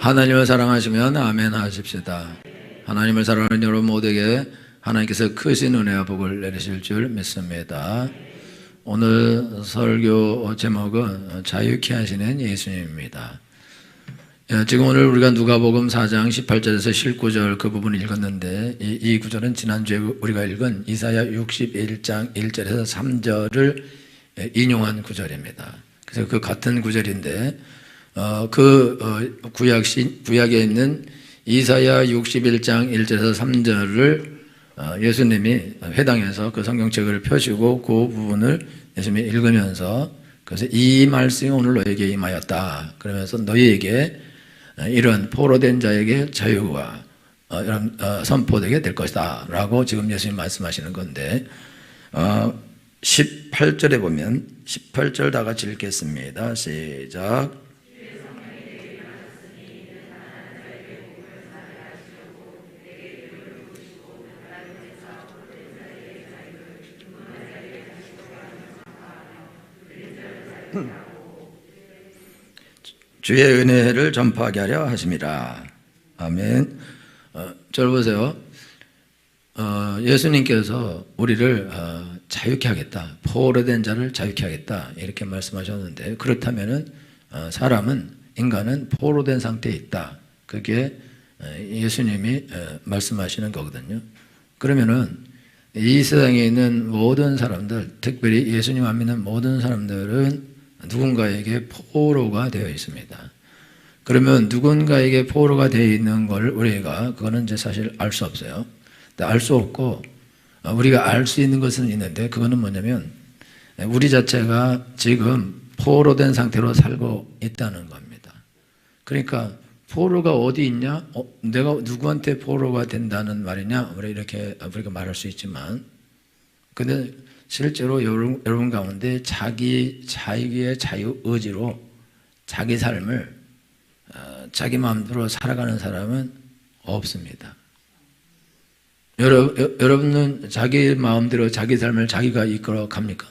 하나님을 사랑하시면 아멘 하십시다. 하나님을 사랑하는 여러분 모두에게 하나님께서 크신 은혜와 복을 내리실 줄 믿습니다. 오늘 설교 제목은 자유케 하시는 예수님입니다. 지금 오늘 우리가 누가복음 4장 18절에서 19절 그 부분을 읽었는데 이 구절은 지난주에 우리가 읽은 이사야 61장 1절에서 3절을 인용한 구절입니다. 그래서 그 같은 구절인데 구약에 있는 이사야 61장 1절에서 3절을 예수님이 회당에서 그 성경책을 펴시고 그 부분을 예수님이 읽으면서 그래서 이 말씀이 오늘 너에게 임하였다. 그러면서 너희에게 이런 포로된 자에게 자유가 이런 선포되게 될 것이다 라고 지금 예수님 말씀하시는 건데 18절에 보면 18절 다 같이 읽겠습니다. 시작. 주의 은혜를 전파하게 하려 하심이라. 아멘. 절 보세요. 예수님께서 우리를 자유케 하겠다, 포로된 자를 자유케 하겠다 이렇게 말씀하셨는데, 그렇다면은 인간은 포로된 상태에 있다. 그게 예수님이 말씀하시는 거거든요. 그러면은 이 세상에 있는 모든 사람들, 특별히 예수님 안 믿는 모든 사람들은 누군가에게 포로가 되어 있습니다. 그러면 누군가에게 포로가 되어 있는 걸 우리가 그거는 이제 사실 알 수 없어요. 알 수 없고 우리가 알 수 있는 것은 있는데 그거는 뭐냐면 우리 자체가 지금 포로된 상태로 살고 있다는 겁니다. 그러니까 포로가 어디 있냐? 내가 누구한테 포로가 된다는 말이냐? 우리가 말할 수 있지만, 근데 실제로 여러분 가운데 자기의 자유 의지로 자기 삶을 자기 마음대로 살아가는 사람은 없습니다. 여러분은 자기 마음대로 자기 삶을 자기가 이끌어 갑니까?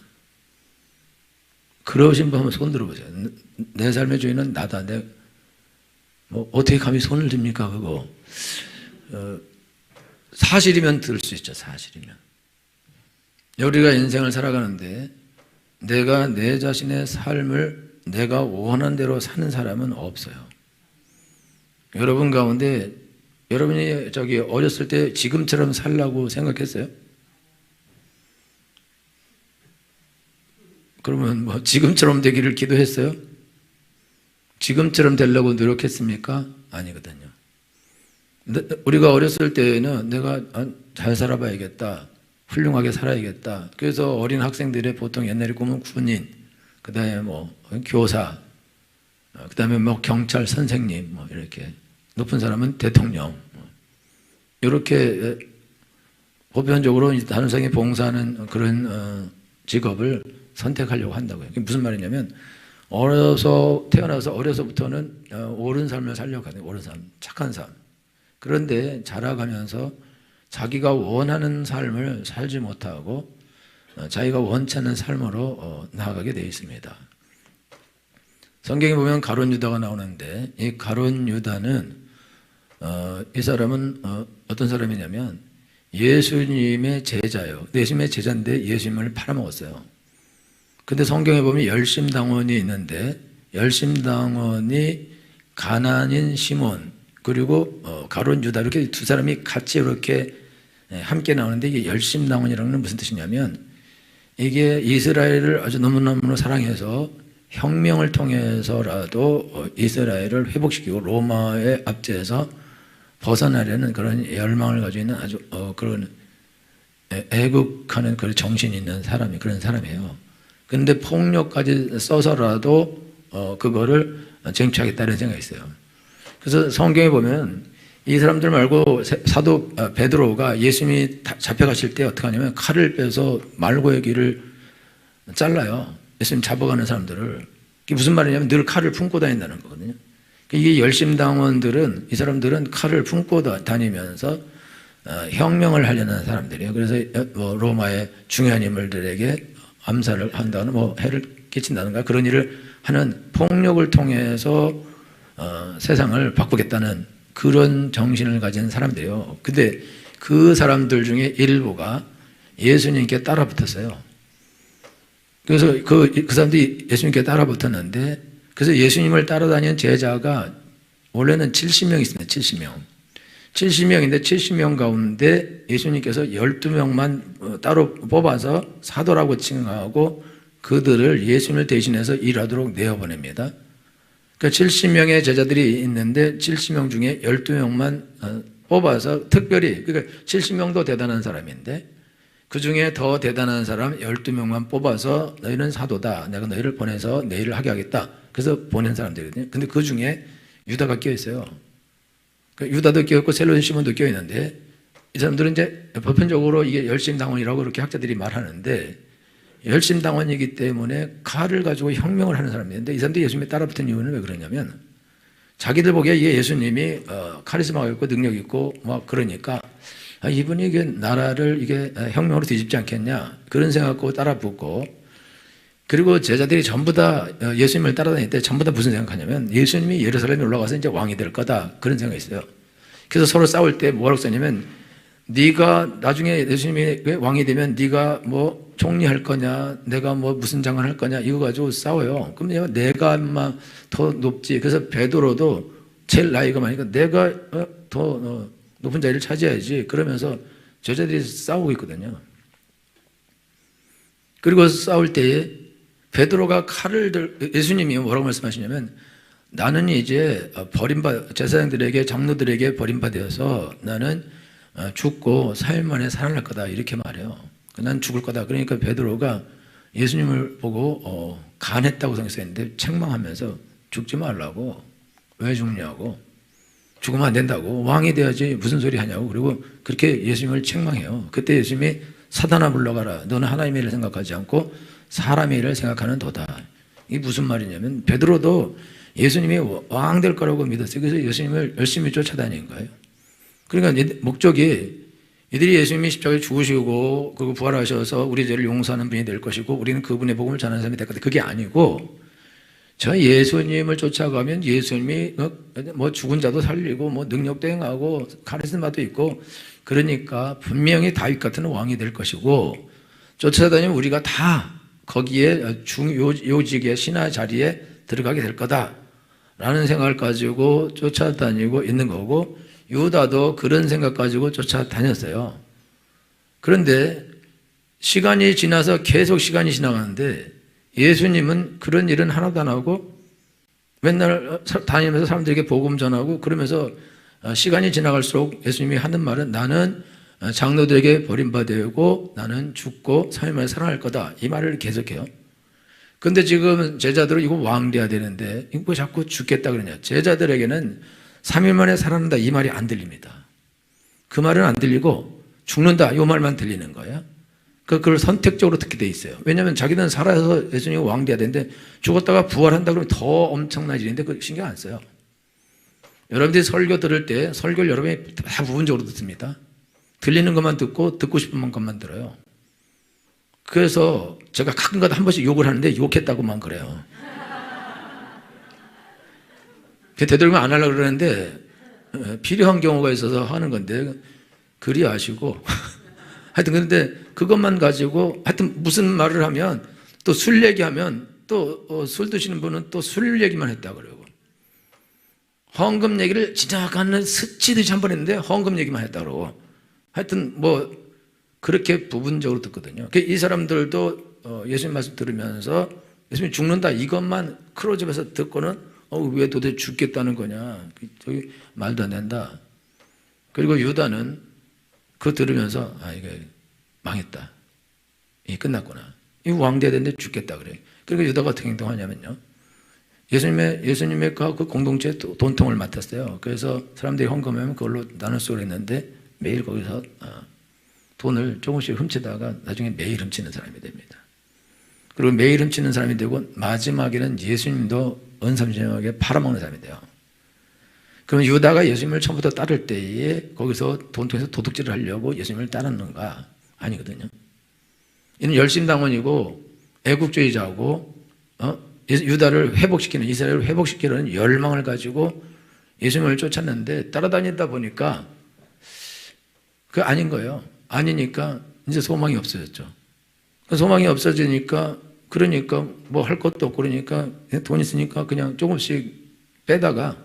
그러신 분 한번 손 들어보세요. 내 삶의 주인은 나다. 어떻게 감히 손을 듭니까? 그거 사실이면 들 수 있죠. 사실이면. 우리가 인생을 살아가는데 내가 내 자신의 삶을 내가 원하는 대로 사는 사람은 없어요. 여러분 가운데 여러분이 어렸을 때 지금처럼 살라고 생각했어요? 그러면 지금처럼 되기를 기도했어요? 지금처럼 되려고 노력했습니까? 아니거든요. 우리가 어렸을 때는 내가 잘 살아봐야겠다, 훌륭하게 살아야겠다. 그래서 어린 학생들의 보통 옛날에 꿈은 군인, 그 다음에 교사, 그 다음에 경찰, 선생님, 이렇게 높은 사람은 대통령, 이렇게 보편적으로 단순하게 봉사하는 그런 직업을 선택하려고 한다고요. 그게 무슨 말이냐면 태어나서 어려서부터는 옳은 삶을 살려고 하는, 옳은 삶, 착한 삶. 그런데 자라가면서 자기가 원하는 삶을 살지 못하고 자기가 원치 않는 삶으로 나아가게 되어 있습니다. 성경에 보면 가룟 유다가 나오는데, 이 가룟 유다는 이 사람은 어떤 사람이냐면 예수님의 제자예요. 예수님의 제자인데 예수님을 팔아먹었어요. 근데 성경에 보면 열심당원이 있는데, 열심당원이 가난인 시몬 그리고 가룟 유다, 이렇게 두 사람이 같이 이렇게 함께 나오는데, 이게 열심당원이라는 건 무슨 뜻이냐면 이게 이스라엘을 아주 너무너무 사랑해서 혁명을 통해서라도 이스라엘을 회복시키고 로마의 압제에서 벗어나려는 그런 열망을 가지고 있는 아주 그런 애국하는 그런 정신이 있는 그런 사람이에요. 근데 폭력까지 써서라도 그거를 쟁취하겠다는 생각이 있어요. 그래서 성경에 보면 이 사람들 말고 사도 베드로가 예수님이 잡혀가실 때 어떻게 하냐면 칼을 빼서 말고의 길을 잘라요. 예수님 잡아가는 사람들을. 이게 무슨 말이냐면 늘 칼을 품고 다닌다는 거거든요. 이게 열심당원들은, 이 사람들은 칼을 품고 다니면서 혁명을 하려는 사람들이에요. 그래서 로마의 중요한 인물들에게 암살을 한다거나 해를 끼친다든가 그런 일을 하는, 폭력을 통해서 세상을 바꾸겠다는 그런 정신을 가진 사람들이에요. 근데 그 사람들 중에 일부가 예수님께 따라 붙었어요. 그래서 그 사람들이 예수님께 따라 붙었는데, 그래서 예수님을 따라다니는 제자가 원래는 70명 있습니다. 70명. 70명인데 70명 가운데 예수님께서 12명만 따로 뽑아서 사도라고 칭하고 그들을 예수님을 대신해서 일하도록 내어보냅니다. 그러니까 70명의 제자들이 있는데 70명 중에 12명만 뽑아서 특별히, 그러니까 70명도 대단한 사람인데 그 중에 더 대단한 사람 12명만 뽑아서 너희는 사도다. 내가 너희를 보내서 내 일을 하게 하겠다. 그래서 보낸 사람들이거든요. 근데 그 중에 유다가 껴 있어요. 유다도 껴있고 셀로스 시몬도 껴 있는데 이 사람들은 이제 보편적으로 이게 열심당원이라고 그렇게 학자들이 말하는데 열심당원이기 때문에 칼을 가지고 혁명을 하는 사람인데 이 사람들이 예수님에 따라붙은 이유는 왜 그러냐면 자기들 보기에 이게 예수님이 카리스마가 있고 능력이 있고 막 그러니까 이분이 이게 나라를 이게 혁명으로 뒤집지 않겠냐 그런 생각 갖고 따라붙고, 그리고 제자들이 전부 다 예수님을 따라다닐 때 전부 다 무슨 생각하냐면 예수님이 예루살렘에 올라가서 이제 왕이 될 거다 그런 생각이 있어요. 그래서 서로 싸울 때 뭐라고 썼냐면 네가 나중에 예수님이 왕이 되면 네가 뭐 총리할 거냐 내가 뭐 무슨 장관 할 거냐 이거 가지고 싸워요. 그럼 내가 아마 더 높지. 그래서 베드로도 제일 나이가 많으니까 내가 더 높은 자리를 차지해야지 그러면서 제자들이 싸우고 있거든요. 그리고 싸울 때에 베드로가 칼을 예수님이 뭐라고 말씀하시냐면 나는 이제 제사장들에게 장로들에게 버림받아서 나는 죽고 4일 만에 살아날 거다 이렇게 말해요. 난 죽을 거다. 그러니까 베드로가 예수님을 보고 간했다고 생각했는데 책망하면서 죽지 말라고, 왜 죽냐고, 죽으면 안 된다고, 왕이 돼야지 무슨 소리 하냐고. 그리고 그렇게 예수님을 책망해요. 그때 예수님이 사단아 물러가라. 너는 하나님의 일을 생각하지 않고 사람의 일을 생각하는 도다. 이게 무슨 말이냐면 베드로도 예수님이 왕 될 거라고 믿었어요. 그래서 예수님을 열심히 쫓아다닌 거예요. 그러니까 목적이 이들이 예수님이 십자가에 죽으시고 그리고 부활하셔서 우리 죄를 용서하는 분이 될 것이고 우리는 그분의 복음을 전하는 사람이 될 거다. 그게 아니고 저 예수님을 쫓아가면 예수님이 뭐 죽은 자도 살리고 뭐 능력도 행하고 카리스마도 있고 그러니까 분명히 다윗 같은 왕이 될 것이고 쫓아다니면 우리가 다 거기에 요직의 신하 자리에 들어가게 될 거다라는 생각을 가지고 쫓아다니고 있는 거고 유다도 그런 생각 가지고 쫓아다녔어요. 그런데 시간이 지나서 계속 시간이 지나가는데 예수님은 그런 일은 하나도 안 하고 맨날 다니면서 사람들에게 복음 전하고 그러면서 시간이 지나갈수록 예수님이 하는 말은 나는 장로들에게 버림받고 나는 죽고 3일 만에 살아날 거다 이 말을 계속해요. 근데 지금 제자들은 이거 왕 돼야 되는데 이거 자꾸 죽겠다 그러냐. 제자들에게는 3일 만에 살아난다 이 말이 안 들립니다. 그 말은 안 들리고 죽는다 이 말만 들리는 거예요. 그걸 선택적으로 듣게 돼 있어요. 왜냐하면 자기는 살아서 예수님이 왕 돼야 되는데 죽었다가 부활한다 그러면 더 엄청난 일인데 그 신경 안 써요. 여러분들이 설교 들을 때 설교를 여러분이 다 부분적으로 듣습니다. 들리는 것만 듣고 싶은 것만 들어요. 그래서 제가 가끔가다 한 번씩 욕을 하는데 욕했다고만 그래요. 되도록이면 안 하려고 그러는데 필요한 경우가 있어서 하는 건데 그리 아시고 하여튼 그런데 그것만 가지고 하여튼 무슨 말을 하면 또 술 얘기하면 또 술 드시는 분은 또 술 얘기만 했다 그러고 헌금 얘기를 지나가는 스치듯이 한 번 했는데 헌금 얘기만 했다 그러고 하여튼 뭐 그렇게 부분적으로 듣거든요. 이 사람들도 예수님 말씀 들으면서 예수님이 죽는다 이것만 크로즈에서 듣고는 왜 도대체 죽겠다는 거냐 저기 말도 안 된다. 그리고 유다는 그거 들으면서 이게 망했다. 이게 끝났구나. 이 왕 돼야 되는데 죽겠다 그래. 그러니까 유다가 어떻게 행동하냐면요. 예수님의 그 공동체에 돈통을 맡았어요. 그래서 사람들이 헌금하면 그걸로 나눌 수가 있는데 매일 거기서 돈을 조금씩 훔치다가 나중에 매일 훔치는 사람이 됩니다. 그리고 매일 훔치는 사람이 되고 마지막에는 예수님도 은삼십하게 팔아먹는 사람이 돼요. 그럼 유다가 예수님을 처음부터 따를 때에 거기서 돈통에서 도둑질을 하려고 예수님을 따랐는가? 아니거든요. 이는 열심당원이고 애국주의자고 유다를 회복시키는, 이스라엘을 회복시키는 열망을 가지고 예수님을 쫓았는데 따라다니다 보니까 그게 아닌 거예요. 아니니까 이제 소망이 없어졌죠. 소망이 없어지니까 그러니까 뭐 할 것도 없고 그러니까 돈 있으니까 그냥 조금씩 빼다가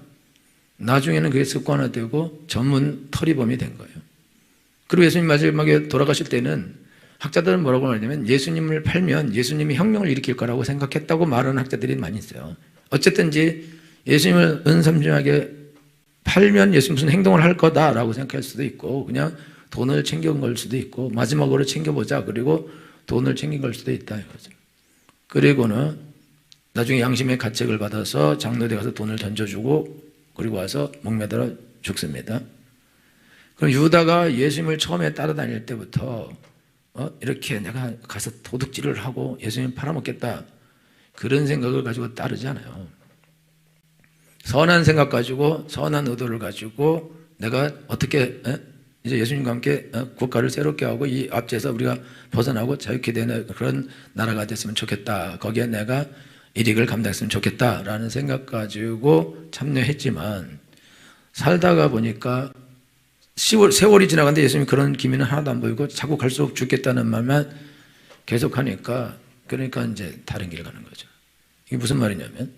나중에는 그게 습관화되고 전문 터리범이 된 거예요. 그리고 예수님 마지막에 돌아가실 때는 학자들은 뭐라고 말하냐면 예수님을 팔면 예수님이 혁명을 일으킬 거라고 생각했다고 말하는 학자들이 많이 있어요. 어쨌든지 예수님을 은삼중하게 팔면 예수님 무슨 행동을 할 거다라고 생각할 수도 있고 그냥 돈을 챙겨온 걸 수도 있고 마지막으로 챙겨보자 그리고 돈을 챙긴 걸 수도 있다 이거죠. 그리고는 나중에 양심의 가책을 받아서 장로대 가서 돈을 던져주고 그리고 와서 목매달아 죽습니다. 그럼 유다가 예수님을 처음에 따라다닐 때부터 이렇게 내가 가서 도둑질을 하고 예수님 팔아먹겠다 그런 생각을 가지고 따르지 않아요. 선한 생각 가지고 선한 의도를 가지고 내가 어떻게 이제 예수님과 함께 국가를 새롭게 하고 이 압제에서 우리가 벗어나고 자유케 되는 그런 나라가 됐으면 좋겠다. 거기에 내가 이익을 감당했으면 좋겠다라는 생각 가지고 참여했지만 살다가 보니까 세월이 지나갔는데 예수님이 그런 기미는 하나도 안 보이고 자꾸 갈수록 죽겠다는 말만 계속하니까 그러니까 이제 다른 길 가는 거죠. 이게 무슨 말이냐면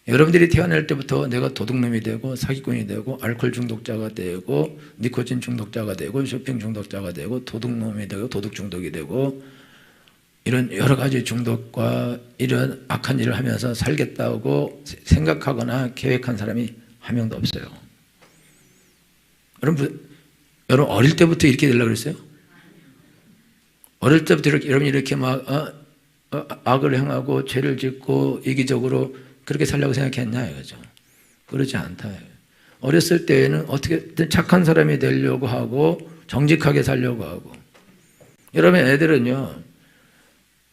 여러분들이 태어날 때부터 내가 도둑놈이 되고 사기꾼이 되고 알코올 중독자가 되고 니코틴 중독자가 되고 쇼핑 중독자가 되고 도둑놈이 되고 도둑 중독이 되고 이런 여러 가지 중독과 이런 악한 일을 하면서 살겠다고 생각하거나 계획한 사람이 한 명도 없어요. 여러분 어릴 때부터 이렇게 되려고 그랬어요? 어릴 때부터 여러분이 이렇게 막 악을 행하고 죄를 짓고 이기적으로 그렇게 살려고 생각했냐 이거죠. 그렇지 않다. 어렸을 때에는 어떻게든 착한 사람이 되려고 하고 정직하게 살려고 하고 여러분 애들은요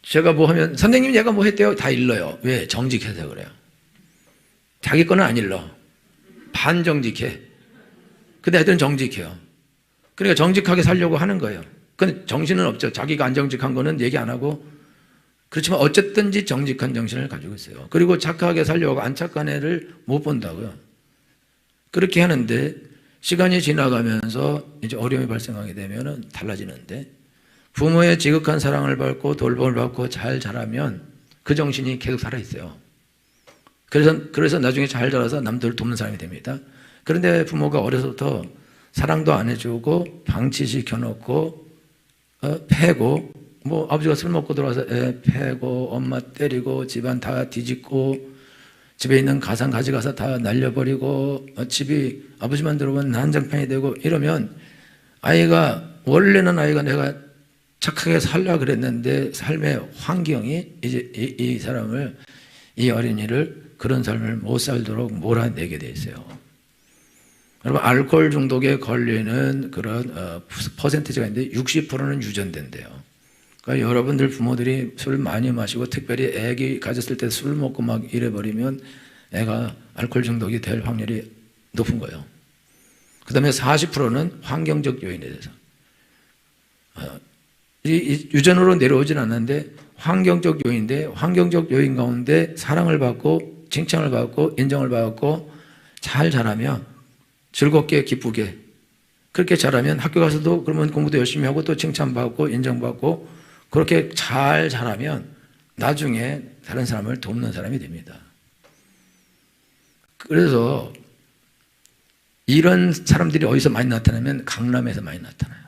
제가 뭐 하면 선생님이 얘가 뭐 했대요? 다 일러요. 왜? 정직해서 그래요. 자기 거는 안 일러. 반정직해. 근데 애들은 정직해요. 그러니까 정직하게 살려고 하는 거예요. 근데 정신은 없죠. 자기가 안 정직한 거는 얘기 안 하고 그렇지만 어쨌든지 정직한 정신을 가지고 있어요. 그리고 착하게 살려고 안 착한 애를 못 본다고요. 그렇게 하는데 시간이 지나가면서 이제 어려움이 발생하게 되면 달라지는데 부모의 지극한 사랑을 받고 돌봄을 받고 잘 자라면 그 정신이 계속 살아있어요. 그래서 나중에 잘 자라서 남들을 돕는 사람이 됩니다. 그런데 부모가 어려서부터 사랑도 안 해주고 방치시켜놓고 패고 뭐 아버지가 술 먹고 들어와서 애 패고 엄마 때리고 집안 다 뒤집고 집에 있는 가상 가져가서 다 날려버리고 집이 아버지만 들어오면 난장판이 되고 이러면 아이가 원래는 아이가 내가 착하게 살려고 그랬는데 삶의 환경이 이제 이 사람을 이 어린이를 그런 삶을 못 살도록 몰아내게 돼 있어요. 여러분 알코올 중독에 걸리는 그런 퍼센티지가 있는데 60%는 유전된대요. 그러니까 여러분들 부모들이 술 많이 마시고 특별히 애기 가졌을 때 술 먹고 막 이래버리면 애가 알코올 중독이 될 확률이 높은 거예요. 그 다음에 40%는 환경적 요인에 대해서 이 유전으로 내려오진 않는데 환경적 요인인데 환경적 요인 가운데 사랑을 받고 칭찬을 받고 인정을 받고 잘 자라면 즐겁게 기쁘게 그렇게 자라면 학교 가서도 그러면 공부도 열심히 하고 또 칭찬받고 인정받고 그렇게 잘 자라면 나중에 다른 사람을 돕는 사람이 됩니다. 그래서 이런 사람들이 어디서 많이 나타나면 강남에서 많이 나타나요.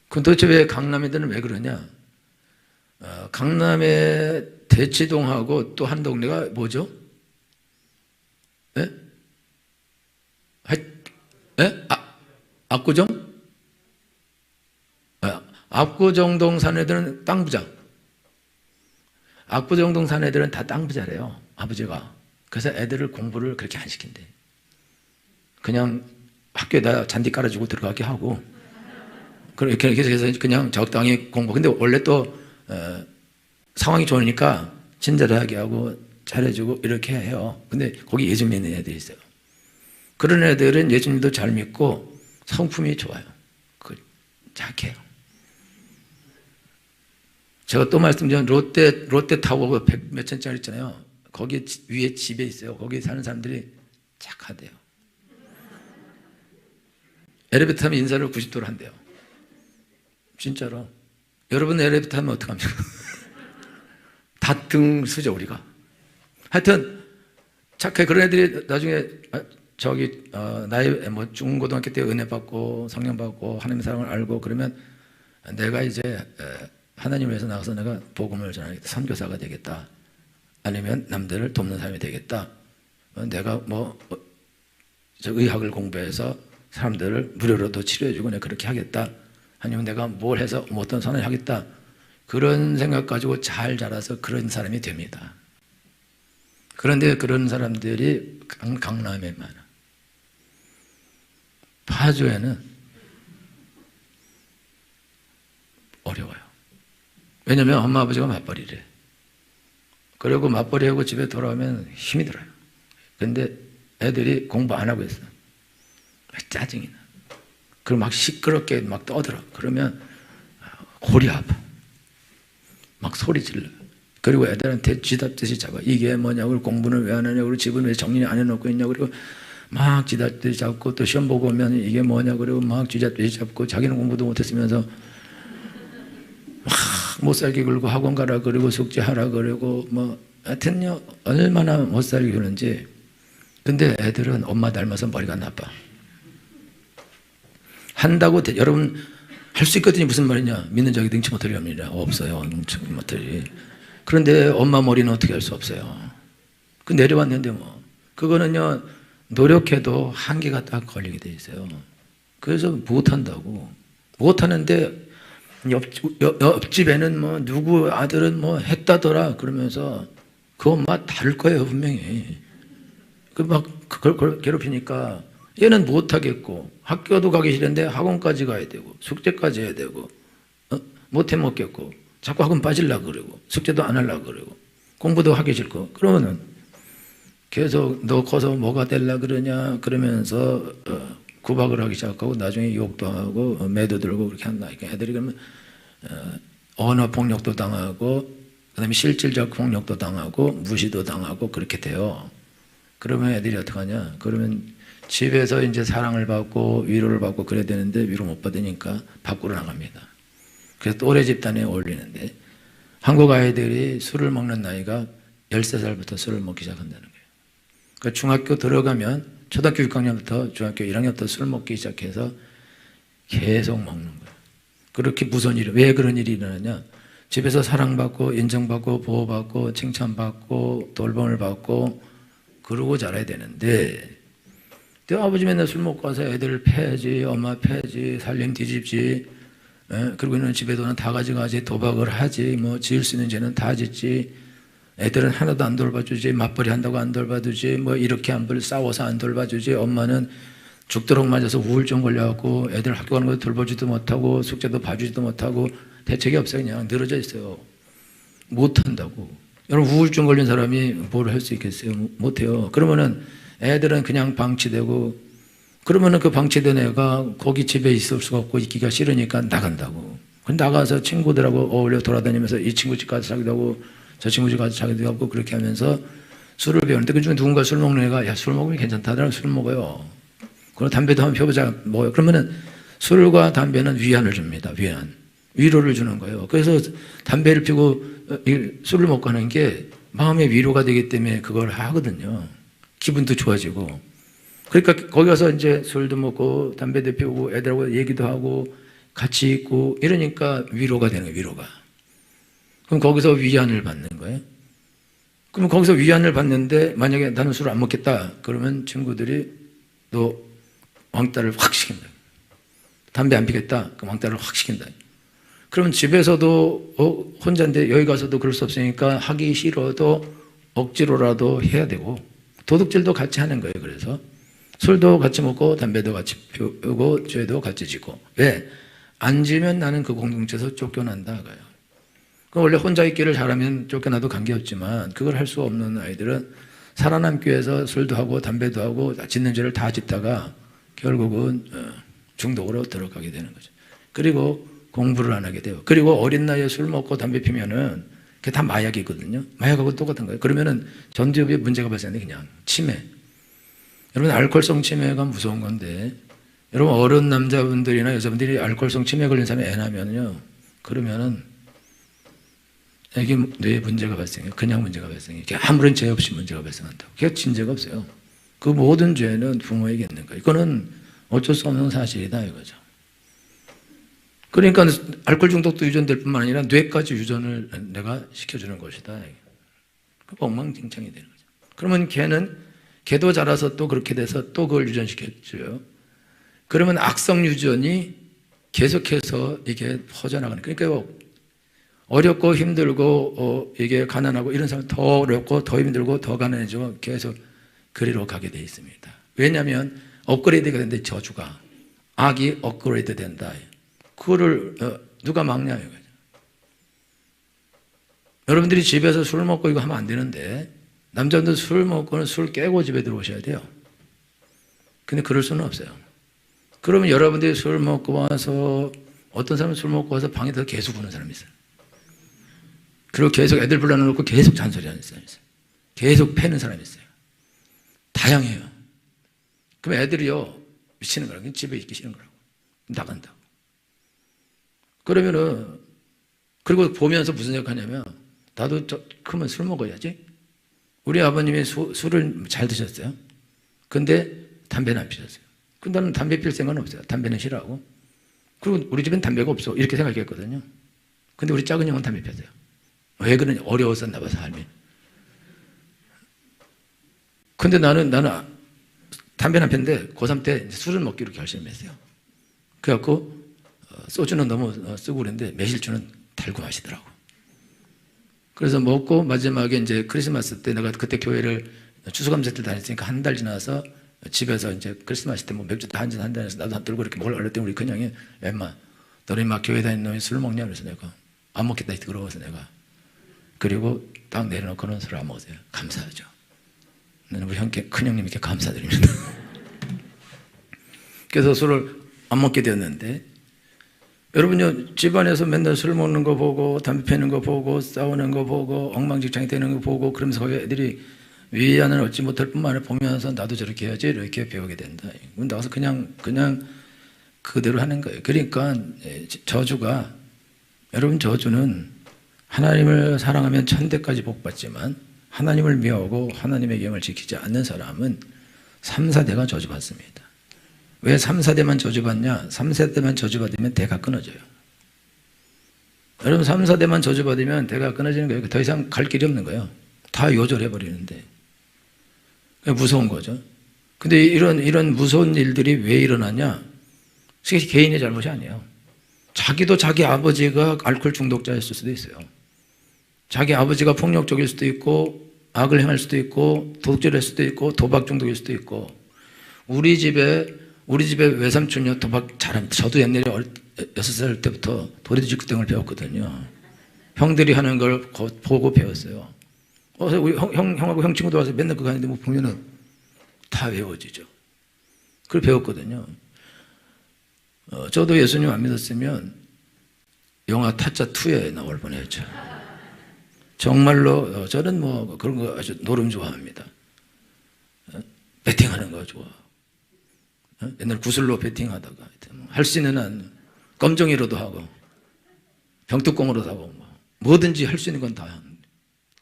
그럼 도대체 왜 강남 애들은 왜 그러냐? 강남의 대치동하고 또 한 동네가 뭐죠? 예? 예? 압구정? 압구정동 산 애들은 땅 부자. 압구정동 산 애들은 다 땅 부자래요. 아버지가. 그래서 애들을 공부를 그렇게 안 시킨대. 그냥 학교에다 잔디 깔아주고 들어가게 하고 그렇게 해서 그냥 적당히 공부. 근데 원래 또 상황이 좋으니까 친절하게 하고 잘해주고 이렇게 해요. 근데 거기 예수 믿는 애들이 있어요. 그런 애들은 예수님도 잘 믿고 성품이 좋아요. 착해요. 제가 또 말씀드린 롯데 타워 100 몇 천짜리 있잖아요. 거기 위에 집에 있어요. 거기 사는 사람들이 착하대요. 엘리베이터 타면 인사를 90도로 한대요. 진짜로. 여러분 엘리베이터 타면 어떡합니까? 다 등수죠, 우리가. 하여튼 착해. 그런 애들이 나중에 나이 뭐 중고등학교 때 은혜 받고 성령 받고 하나님의 사랑을 알고 그러면 내가 이제 하나님을 위해서 나가서 내가 복음을 전하겠다. 선교사가 되겠다. 아니면 남들을 돕는 사람이 되겠다. 내가 의학을 공부해서 사람들을 무료로도 치료해주고 내가 그렇게 하겠다. 아니면 내가 뭘 해서 어떤 선을 하겠다. 그런 생각 가지고 잘 자라서 그런 사람이 됩니다. 그런데 그런 사람들이 강남에 많아. 파주에는 어려워요. 왜냐면 엄마 아버지가 맞벌이래. 그리고 맞벌이하고 집에 돌아오면 힘이 들어요. 근데 애들이 공부 안 하고 있어. 짜증이 나. 그리고 막 시끄럽게 막 떠들어. 그러면 골이 아파. 막 소리 질러. 그리고 애들한테 쥐잡듯이 잡아. 이게 뭐냐고, 공부는 왜 안 하냐고, 집은 왜 정리 안 해놓고 있냐고, 그리고 막 쥐잡듯이 잡고, 또 시험 보고 오면 이게 뭐냐고, 그리고 막 쥐잡듯이 잡고, 자기는 공부도 못했으면서 막 못살게 굴고 학원 가라 그러고 숙제하라 그러고 하여튼요, 얼마나 못살게 굴는지. 근데 애들은 엄마 닮아서 머리가 나빠. 한다고 여러분 할 수 있거든요. 무슨 말이냐? 믿는 자에게 능치 못할 일이 없느니라. 없어요. 능치 못할 일이. 그런데 엄마 머리는 어떻게 할 수 없어요. 그 내려왔는데 그거는요, 노력해도 한계가 딱 걸리게 돼 있어요. 그래서 못한다고. 못하는데 옆집에는 누구 아들은 했다더라 그러면서 그 엄마 다를 거예요, 분명히. 그걸 괴롭히니까 얘는 못하겠고, 학교도 가기 싫은데 학원까지 가야 되고, 숙제까지 해야 되고, 못해 먹겠고, 자꾸 학원 빠지려고 그러고, 숙제도 안 하려고 그러고, 공부도 하기 싫고, 그러면은 계속 너 커서 뭐가 되려 그러냐 그러면서 구박을 하기 시작하고, 나중에 욕도 하고 매도 들고 그렇게 한다. 애들이 그러면 언어 폭력도 당하고, 그 다음에 실질적 폭력도 당하고, 무시도 당하고 그렇게 돼요. 그러면 애들이 어떡하냐? 그러면 집에서 이제 사랑을 받고 위로를 받고 그래야 되는데 위로 못 받으니까 밖으로 나갑니다. 그래서 또래 집단에 어울리는데, 한국 아이들이 술을 먹는 나이가 13살부터 술을 먹기 시작한다는 거예요. 그러니까 중학교 들어가면 초등학교 6학년부터 중학교 1학년부터 술 먹기 시작해서 계속 먹는 거예요. 그렇게 무서운 일이, 왜 그런 일이 일어나냐? 집에서 사랑받고 인정받고 보호받고 칭찬받고 돌봄을 받고 그러고 자라야 되는데, 아버지 맨날 술 먹고 와서 애들 패지, 엄마 패지, 살림 뒤집지, 그리고 있는 집에도는 다 가져가지, 도박을 하지, 지을 수 있는 죄는 다 짓지, 애들은 하나도 안 돌봐주지, 맞벌이 한다고 안 돌봐주지, 이렇게 싸워서 안 돌봐주지, 엄마는 죽도록 맞아서 우울증 걸려갖고 애들 학교 가는 것도 돌보지도 못하고 숙제도 봐주지도 못하고 대책이 없어요. 그냥 늘어져 있어요. 못한다고. 여러분, 우울증 걸린 사람이 뭘 할 수 있겠어요? 못해요. 그러면은 애들은 그냥 방치되고, 그러면은 그 방치된 애가 거기 집에 있을 수가 없고 있기가 싫으니까 나간다고. 나가서 친구들하고 어울려 돌아다니면서 이 친구 집 가서 자기도 하고 저 친구 집 가서 자기도 하고 그렇게 하면서 술을 배우는데, 그 중에 누군가 술 먹는 애가 야, 술 먹으면 괜찮다더라. 술 먹어요. 그리고 담배도 한번 펴보자. 먹어요. 그러면은 술과 담배는 위안을 줍니다. 위로를 주는 거예요. 그래서 담배를 피고 술을 먹고 하는 게 마음의 위로가 되기 때문에 그걸 하거든요. 기분도 좋아지고. 그러니까 거기 가서 이제 술도 먹고 담배도 피우고 애들하고 얘기도 하고 같이 있고 이러니까 위로가 되는 거예요. 위로가. 그럼 거기서 위안을 받는 거예요. 그럼 거기서 위안을 받는데, 만약에 나는 술을 안 먹겠다 그러면 친구들이 너 왕따를 확 시킨다. 담배 안 피겠다 그럼 왕따를 확 시킨다. 그러면 집에서도 혼자인데 여기 가서도 그럴 수 없으니까 하기 싫어도 억지로라도 해야 되고, 도둑질도 같이 하는 거예요. 그래서 술도 같이 먹고 담배도 같이 피우고 죄도 같이 지고. 왜? 안 지면 나는 그 공동체에서 쫓겨난다. 그럼 원래 혼자 있기를 잘하면 쫓겨나도 관계없지만, 그걸 할 수 없는 아이들은 살아남기 위해서 술도 하고 담배도 하고 짓는 죄를 다 짓다가 결국은 중독으로 들어가게 되는 거죠. 그리고 공부를 안 하게 돼요. 그리고 어린 나이에 술 먹고 담배 피면은 그게 다 마약이거든요. 마약하고 똑같은 거예요. 그러면은 전두엽에 문제가 발생해. 그냥 치매. 여러분, 알코올성 치매가 무서운 건데, 여러분 어른 남자분들이나 여자분들이 알코올성 치매 걸린 사람이 애 낳으면요, 그러면은 애기 뇌에 문제가 발생해요. 그냥 문제가 발생해요. 아무런 죄 없이 문제가 발생한다고. 그게 진죄가 없어요. 그 모든 죄는 부모에게 있는 거예요. 이거는 어쩔 수 없는 사실이다 이거죠. 그러니까 알코올 중독도 유전될 뿐만 아니라 뇌까지 유전을 내가 시켜주는 것이다. 그 엉망진창이 되는 거죠. 그러면 걔도 자라서 또 그렇게 돼서 또 그걸 유전시켜줘요. 그러면 악성 유전이 계속해서 이게 퍼져나가는 거예요. 그러니까 어렵고 힘들고 이게 가난하고 이런 사람 더 어렵고 더 힘들고 더 가난해지고 계속 그리로 가게 돼 있습니다. 왜냐하면 업그레이드가 된다. 저주가 악이 업그레이드 된다. 그거를 누가 막냐 이거죠. 여러분들이 집에서 술 먹고 이거 하면 안 되는데 남자분들 술 먹고는 술 깨고 집에 들어오셔야 돼요. 근데 그럴 수는 없어요. 그러면 여러분들이 술 먹고 와서 어떤 사람은 술 먹고 와서 방에서 계속 우는 사람이 있어요. 그리고 계속 애들 불러놓고 계속 잔소리하는 사람이 있어요. 계속 패는 사람이 있어요. 다양해요. 그럼 애들이요 미치는 거라고. 집에 있기 싫은 거라고. 나간다고. 그러면은 그리고 보면서 무슨 생각하냐면 나도 크면 술 먹어야지. 우리 아버님이 술을 잘 드셨어요. 근데 담배는 안 피셨어요. 근데 나는 담배 필 생각은 없어요. 담배는 싫어하고. 그리고 우리 집엔 담배가 없어. 이렇게 생각했거든요. 근데 우리 작은 형은 담배 폈어요. 왜 그러냐? 어려웠었나 봐, 삶이. 근데 나는 담배는 안 폈는데 고3 때 술을 먹기로 결심했어요. 그래갖고 소주는 너무 쓰고 그랬는데 매실주는 달고 마시더라고. 그래서 먹고 마지막에 이제 크리스마스 때 내가 그때 교회를 추수감사 때 다녔으니까 한 달 지나서 집에서 이제 크리스마스 때 뭐 맥주 다 한잔 한다면서 나도 안 들고 이렇게 먹으려고 그랬더니 우리 큰형이 엠마 너네 막 교회 다니는 놈이 술 먹냐? 그래서 내가 안 먹겠다 그러고서 내가 그리고 딱 내려놓고는 술을 안 먹었어요. 감사하죠. 나는 우리 큰형님께 감사드립니다. 그래서 술을 안 먹게 되었는데 여러분요 집안에서 맨날 술 먹는 거 보고 담배 피는 거 보고 싸우는 거 보고 엉망진창이 되는 거 보고 그러면서 거기 애들이 위안을 얻지 못할 뿐만 아니라 보면서 나도 저렇게 해야지 이렇게 배우게 된다. 나가서 그냥 그대로 하는 거예요. 그러니까 저주가 여러분 저주는 하나님을 사랑하면 천대까지 복받지만 하나님을 미워하고 하나님의 계명을 지키지 않는 사람은 3, 4대가 저주받습니다. 왜 3, 4대만 저주받냐? 3, 4대만 저주받으면 대가 끊어져요. 여러분 3, 4대만 저주받으면 대가 끊어지는 거예요. 더 이상 갈 길이 없는 거예요. 다 요절해버리는데 무서운 거죠. 근데 이런 무서운 일들이 왜 일어나냐? 그게 개인의 잘못이 아니에요. 자기도 자기 아버지가 알코올 중독자였을 수도 있어요. 자기 아버지가 폭력적일 수도 있고 악을 행할 수도 있고 도둑질할 수도 있고 도박 중독일 수도 있고 우리 집에 외삼촌이요 도박 잘합니다. 저도 옛날에 6살 때부터 도리지구땡을 배웠거든요. 형들이 하는 걸 보고 배웠어요. 우리 형하고 형 친구들 와서 맨날 그거 하는데 뭐 보면은 다 외워지죠. 그걸 배웠거든요. 저도 예수님 안 믿었으면 영화 타짜2에 나올 뻔했죠. 정말로 저는 뭐 그런 거 아주 노름 좋아합니다. 배팅하는 거 좋아. 옛날 구슬로 배팅하다가 할 수 있는 한 검정이로도 하고 병뚜껑으로도 하고 뭐든지 할 수 있는 건 다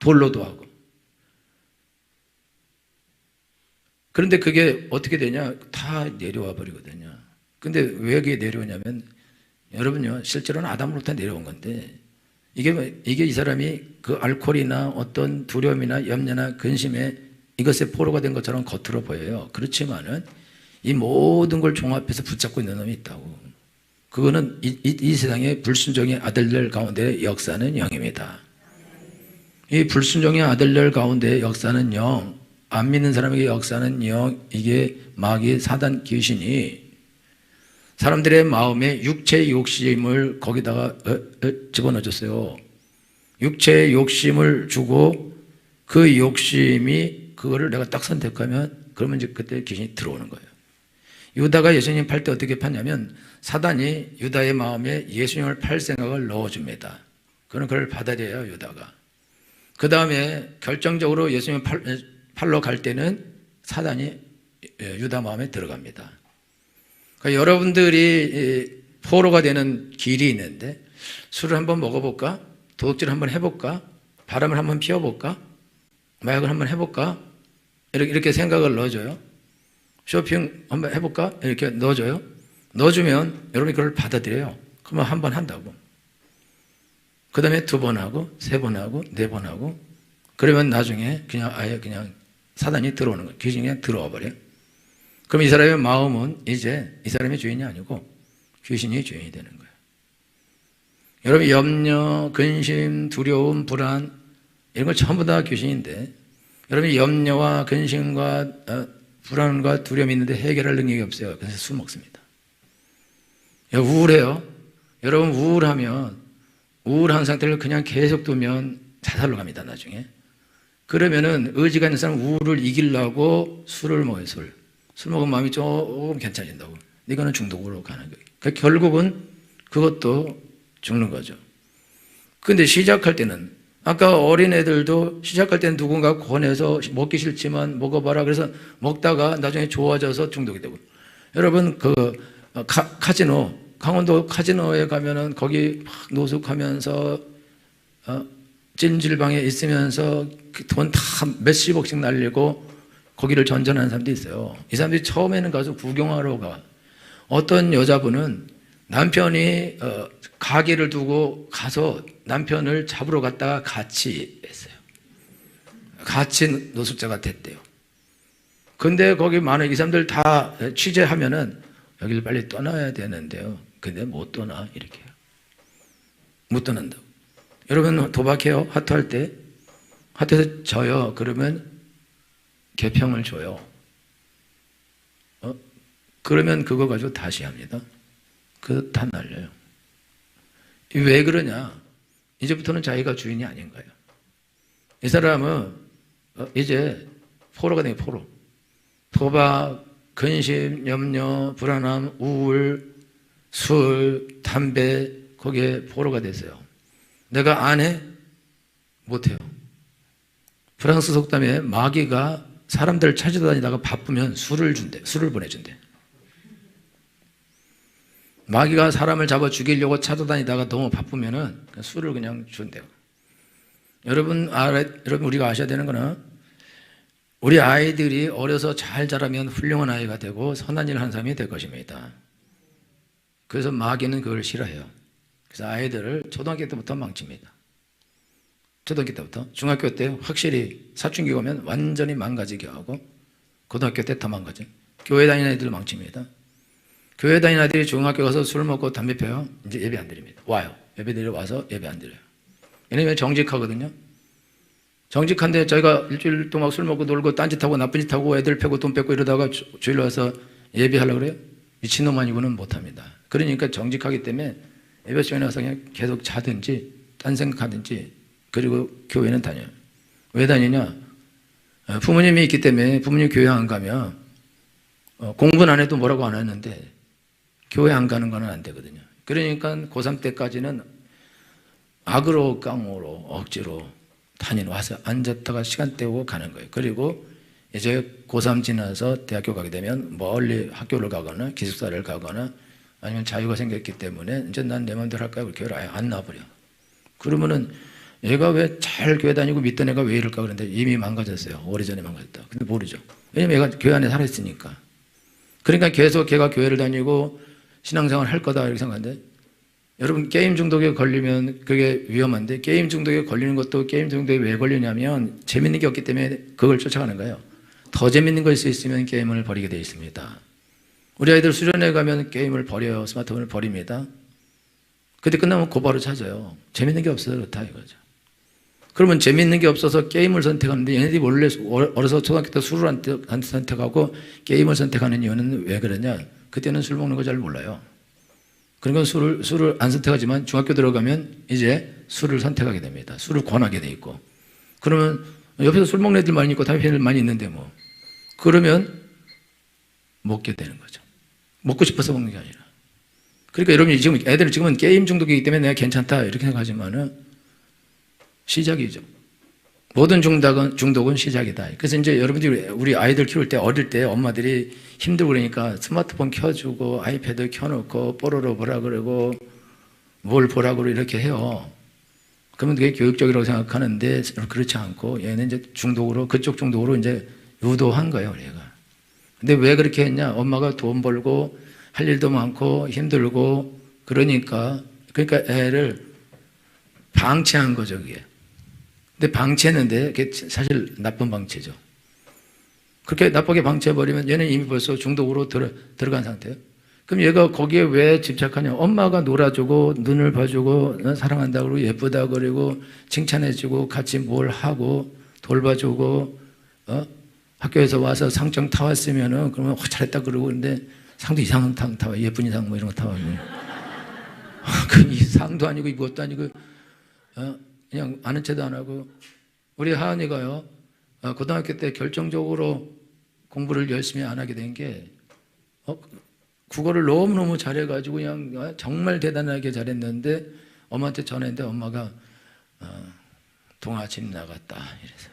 돌로도 하고. 그런데 그게 어떻게 되냐? 다 내려와 버리거든요. 근데 왜 그게 내려오냐면 여러분요 실제로는 아담으로부터 내려온 건데 이게 이 사람이 그 알코올이나 어떤 두려움이나 염려나 근심에 이것에 포로가 된 것처럼 겉으로 보여요. 그렇지만은 이 모든 걸 종합해서 붙잡고 있는 놈이 있다고. 그거는 이 세상의 불순종의 아들들 가운데 역사는 영입니다. 이 불순종의 아들들 가운데 역사는 영, 안 믿는 사람에게 역사는 영, 이게 마귀 사단 귀신이 사람들의 마음에 육체의 욕심을 거기다가 집어넣어줬어요. 육체의 욕심을 주고 그 욕심이 그거를 내가 딱 선택하면 그러면 이제 그때 귀신이 들어오는 거예요. 유다가 예수님 팔 때 어떻게 팠냐면 사단이 유다의 마음에 예수님을 팔 생각을 넣어줍니다. 그는 그걸 받아들여요, 유다가. 그 다음에 결정적으로 예수님 팔러 갈 때는 사단이 유다 마음에 들어갑니다. 그러니까 여러분들이 포로가 되는 길이 있는데 술을 한번 먹어볼까? 도둑질을 한번 해볼까? 바람을 한번 피워볼까? 마약을 한번 해볼까? 이렇게 생각을 넣어줘요. 쇼핑 한번 해볼까? 이렇게 넣어줘요. 넣어주면 여러분이 그걸 받아들여요. 그러면 한 번 한다고. 그 다음에 2번 하고 3번 하고 4번 하고 그러면 나중에 그냥 아예 그냥 사단이 들어오는 거예요. 귀신이 그냥 들어와 버려요. 그럼 이 사람의 마음은 이제 이 사람의 주인이 아니고 귀신이 주인이 되는 거예요. 여러분 염려, 근심, 두려움, 불안 이런 거 전부 다 귀신인데 여러분이 염려와 근심과 불안과 두려움이 있는데 해결할 능력이 없어요. 그래서 술 먹습니다. 우울해요. 여러분 우울하면 우울한 상태를 그냥 계속 두면 자살로 갑니다, 나중에. 그러면은 의지가 있는 사람은 우울을 이기려고 술을 먹어요, 술. 술 먹으면 마음이 조금 괜찮아진다고. 이거는 중독으로 가는 거예요. 그러니까 결국은 그것도 죽는 거죠. 근데 시작할 때는, 아까 어린애들도 시작할 때는 누군가 권해서 먹기 싫지만 먹어봐라. 그래서 먹다가 나중에 좋아져서 중독이 되고. 여러분, 카지노, 강원도 카지노에 가면은 거기 막 노숙하면서 찜질방에 있으면서 돈 다 몇십억씩 날리고 거기를 전전하는 사람도 있어요. 이 사람들이 처음에는 가서 구경하러 가. 어떤 여자분은 남편이 가게를 두고 가서 남편을 잡으러 갔다가 같이 했어요. 같이 노숙자가 됐대요. 근데 거기 많은 이 사람들 다 취재하면은 여기를 빨리 떠나야 되는데요. 근데 못 떠나, 이렇게 해요. 못 떠난다고. 여러분 도박해요. 하트할 때. 하트에서 져요. 그러면 개평을 줘요. 그러면 그거 가지고 다시 합니다. 그거 다 날려요. 왜 그러냐? 이제부터는 자기가 주인이 아닌 거예요. 이 사람은 이제 포로가 된 포로. 도박, 근심, 염려, 불안함, 우울, 술, 담배, 거기에 포로가 됐어요. 내가 안 해? 못해요. 프랑스 속담에 마귀가 사람들을 찾아다니다가 바쁘면 술을 준대. 술을 보내준대. 마귀가 사람을 잡아 죽이려고 찾아다니다가 너무 바쁘면은 술을 그냥 준대요. 여러분 우리가 아셔야 되는 거는 우리 아이들이 어려서 잘 자라면 훌륭한 아이가 되고 선한 일을 하는 사람이 될 것입니다. 그래서 마귀는 그걸 싫어해요. 그래서 아이들을 초등학교 때부터 망칩니다. 초등학교 때부터. 중학교 때 확실히 사춘기 오면 완전히 망가지게 하고 고등학교 때 더 망가져요. 교회 다니는 애들 망칩니다. 교회 다니는 아이들이 중학교 가서 술 먹고 담배 펴요. 이제 예배 안 드립니다. 와요. 예배드리러 와서 예배 안 드려요. 왜냐면 정직하거든요. 정직한데 저희가 일주일 동안 술 먹고 놀고 딴짓하고 나쁜 짓하고 애들 패고 돈 뺏고 이러다가 주일로 와서 예배하려고 그래요? 미친놈 아니고는 못합니다. 그러니까 정직하기 때문에 예배 시간에 와서 그냥 계속 자든지 딴 생각하든지 그리고 교회는 다녀요. 왜 다니냐? 부모님이 있기 때문에 부모님 교회 안 가면 공부는 안 해도 뭐라고 안 하는데 교회 안 가는 건 안 되거든요. 그러니까 고3 때까지는 악으로 깡으로 억지로 와서 앉았다가 시간 때우고 가는 거예요. 그리고 이제 고3 지나서 대학교 가게 되면 멀리 학교를 가거나 기숙사를 가거나 아니면 자유가 생겼기 때문에 이제 난 내 마음대로 할까요? 교회를 아예 안 나와버려. 그러면은 얘가 왜 잘 교회 다니고 믿던 애가 왜 이럴까 그런데 이미 망가졌어요. 오래전에 망가졌다. 근데 모르죠. 왜냐면 얘가 교회 안에 살아있으니까. 그러니까 계속 걔가 교회를 다니고 신앙생활 할 거다 이렇게 생각하는데 여러분 게임 중독에 걸리면 그게 위험한데 게임 중독에 걸리는 것도 게임 중독에 왜 걸리냐면 재밌는 게 없기 때문에 그걸 쫓아가는 거예요. 더 재밌는 걸 수 있으면 게임을 버리게 되어 있습니다. 우리 아이들 수련회 가면 게임을 버려요. 스마트폰을 버립니다. 그때 끝나면 곧바로 찾아요. 재밌는 게 없어서 그렇다 이거죠. 그러면 재밌는 게 없어서 게임을 선택하는데 얘네들이 원래 어려서 초등학교 때 술을 안 선택하고 게임을 선택하는 이유는 왜 그러냐? 그때는 술 먹는 거 잘 몰라요. 그러니까 술을 안 선택하지만 중학교 들어가면 이제 술을 선택하게 됩니다. 술을 권하게 돼 있고. 그러면 옆에서 술 먹는 애들 많이 있고 담배 피는 애들 많이 있는데 뭐. 그러면 먹게 되는 거죠. 먹고 싶어서 먹는 게 아니라. 그러니까 여러분이 지금 애들은 지금은 게임 중독이기 때문에 내가 괜찮다 이렇게 생각하지만은 시작이죠. 모든 중독은 시작이다. 그래서 이제 여러분들이 우리 아이들 키울 때 어릴 때 엄마들이 힘들고 그러니까 스마트폰 켜주고 아이패드 켜놓고 뽀로로 보라 그러고 뭘 보라 그러고 이렇게 해요. 그러면 그게 교육적이라고 생각하는데 그렇지 않고 얘는 이제 중독으로 그쪽 중독으로 이제 유도한 거예요, 얘가. 근데 왜 그렇게 했냐? 엄마가 돈 벌고 할 일도 많고 힘들고 그러니까 애를 방치한 거죠, 그게. 근데 방치했는데 그게 사실 나쁜 방치죠. 그렇게 나쁘게 방치해버리면 얘는 이미 벌써 중독으로 들어간 상태예요. 그럼 얘가 거기에 왜 집착하냐? 엄마가 놀아주고 눈을 봐주고 사랑한다고 그러고 예쁘다고 그러고 칭찬해주고 같이 뭘 하고 돌봐주고 학교에서 와서 상장 타왔으면은 그러면 잘했다 그러고 근데 상도 이상한 상 타와 예쁜 이상 뭐 이런 거 타와 그 상도 아니고 이것도 아니고 그냥 아는 체도 안 하고 우리 하은이가요 고등학교 때 결정적으로 공부를 열심히 안 하게 된 게 국어를 너무너무 잘해가지고 그냥 정말 대단하게 잘했는데 엄마한테 전화했는데 엄마가 동아집 나갔다 이래서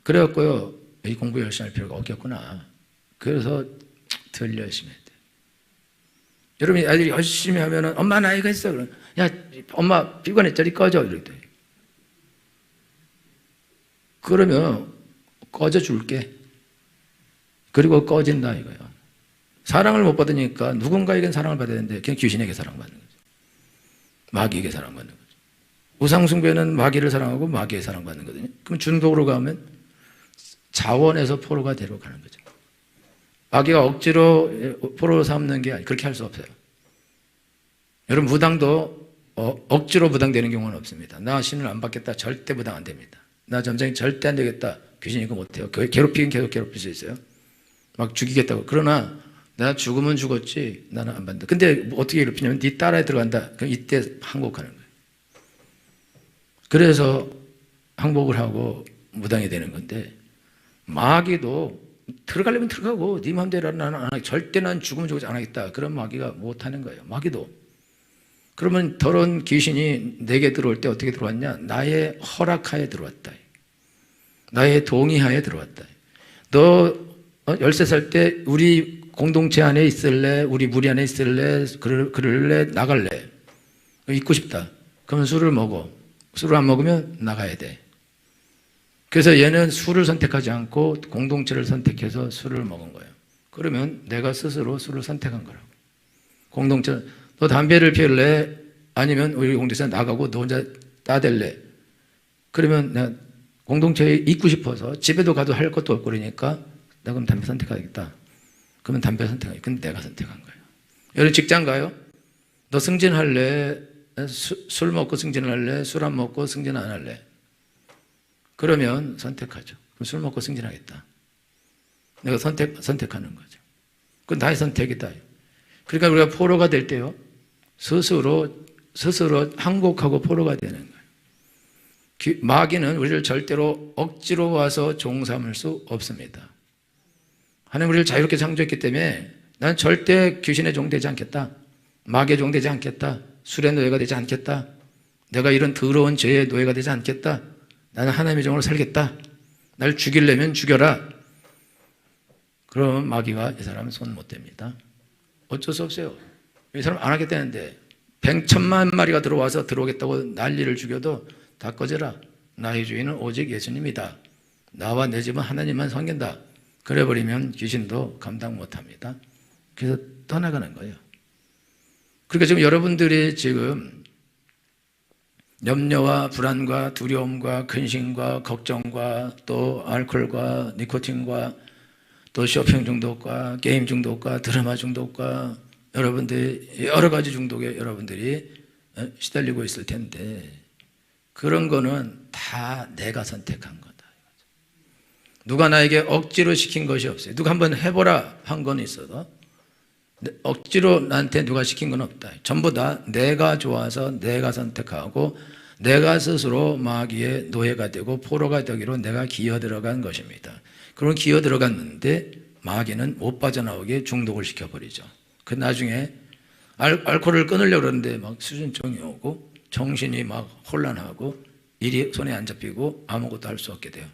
그래갖고요 이 공부 열심히 할 필요가 없겠구나. 그래서 덜 열심히 해야 돼. 여러분이 아이들이 열심히 하면은 엄마 나 이거 했어. 그러면 야 엄마 피곤해 저리 꺼져 이러대. 그러면 꺼져 줄게. 그리고 꺼진다 이거예요. 사랑을 못 받으니까 누군가에겐 사랑을 받아야 되는데 그냥 귀신에게 사랑받는 거죠. 마귀에게 사랑받는 거죠. 우상숭배는 마귀를 사랑하고 마귀에 사랑받는 거거든요. 그럼 중독으로 가면 자원에서 포로가 되러 가는 거죠. 마귀가 억지로 포로 삼는 게 그렇게 할 수 없어요. 여러분 무당도 억지로 무당되는 경우는 없습니다. 나 신을 안 받겠다 절대 무당 안 됩니다. 나 점쟁이 절대 안 되겠다. 귀신이 그거 못해요. 괴롭히긴 계속 괴롭힐 수 있어요. 막 죽이겠다고. 그러나 내가 죽으면 죽었지 나는 안 받는다. 근데 어떻게 괴롭히냐면 네 딸에 들어간다. 그럼 이때 항복하는 거예요. 그래서 항복을 하고 무당이 되는 건데 마귀도 들어가려면 들어가고 네 마음대로 나는 안 하겠다. 절대 난 죽으면 죽지 안 하겠다. 그런 마귀가 못하는 거예요. 마귀도. 그러면 더러운 귀신이 내게 들어올 때 어떻게 들어왔냐? 나의 허락하에 들어왔다. 나의 동의하에 들어왔다. 너 13살 때 우리 공동체 안에 있을래? 우리 무리 안에 있을래? 그럴래? 나갈래? 있고 싶다. 그러면 술을 먹어. 술을 안 먹으면 나가야 돼. 그래서 얘는 술을 선택하지 않고 공동체를 선택해서 술을 먹은 거예요. 그러면 내가 스스로 술을 선택한 거라고. 공동체, 너 담배를 피울래? 아니면 우리 공동체에 나가고 너 혼자 따댈래? 그러면 내가 공동체에 있고 싶어서 집에도 가도 할 것도 없고 그러니까 내가 그럼 담배 선택하겠다. 그러면 담배 선택하겠다. 근데 내가 선택한 거예요. 여러분 직장 가요? 너 승진할래? 술 먹고 승진할래? 술 안 먹고 승진 안 할래? 그러면 선택하죠. 그럼 술 먹고 승진하겠다. 내가 선택하는 거죠. 그건 나의 선택이다. 그러니까 우리가 포로가 될 때요. 스스로 항복하고 포로가 되는 거예요. 마귀는 우리를 절대로 억지로 와서 종 삼을 수 없습니다. 하나님 우리를 자유롭게 창조했기 때문에 난 절대 귀신의 종 되지 않겠다. 마귀의 종 되지 않겠다. 술의 노예가 되지 않겠다. 내가 이런 더러운 죄의 노예가 되지 않겠다. 나는 하나님의 종으로 살겠다. 날 죽이려면 죽여라. 그럼 마귀가 이 사람은 손 못 댑니다. 어쩔 수 없어요. 이 사람 안 하겠다는데 100,000만 마리가 들어오겠다고 난리를 죽여도 다 꺼져라. 나의 주인은 오직 예수님이다. 나와 내 집은 하나님만 섬긴다. 그래버리면 귀신도 감당 못합니다. 그래서 떠나가는 거예요. 그러니까 지금 여러분들이 지금 염려와 불안과 두려움과 근심과 걱정과 또 알코올과 니코틴과 또 쇼핑 중독과 게임 중독과 드라마 중독과 여러분들이 여러 가지 중독에 여러분들이 시달리고 있을 텐데 그런 거는 다 내가 선택한 거다. 누가 나에게 억지로 시킨 것이 없어요. 누가 한번 해보라 한 건 있어도 억지로 나한테 누가 시킨 건 없다. 전부 다 내가 좋아서 내가 선택하고 내가 스스로 마귀의 노예가 되고 포로가 되기로 내가 기어 들어간 것입니다. 그럼 기어 들어갔는데 마귀는 못 빠져나오게 중독을 시켜버리죠. 그 나중에 알코올을 끊으려고 그러는데 막 수준증이 오고 정신이 막 혼란하고 일이 손에 안 잡히고 아무것도 할 수 없게 돼요.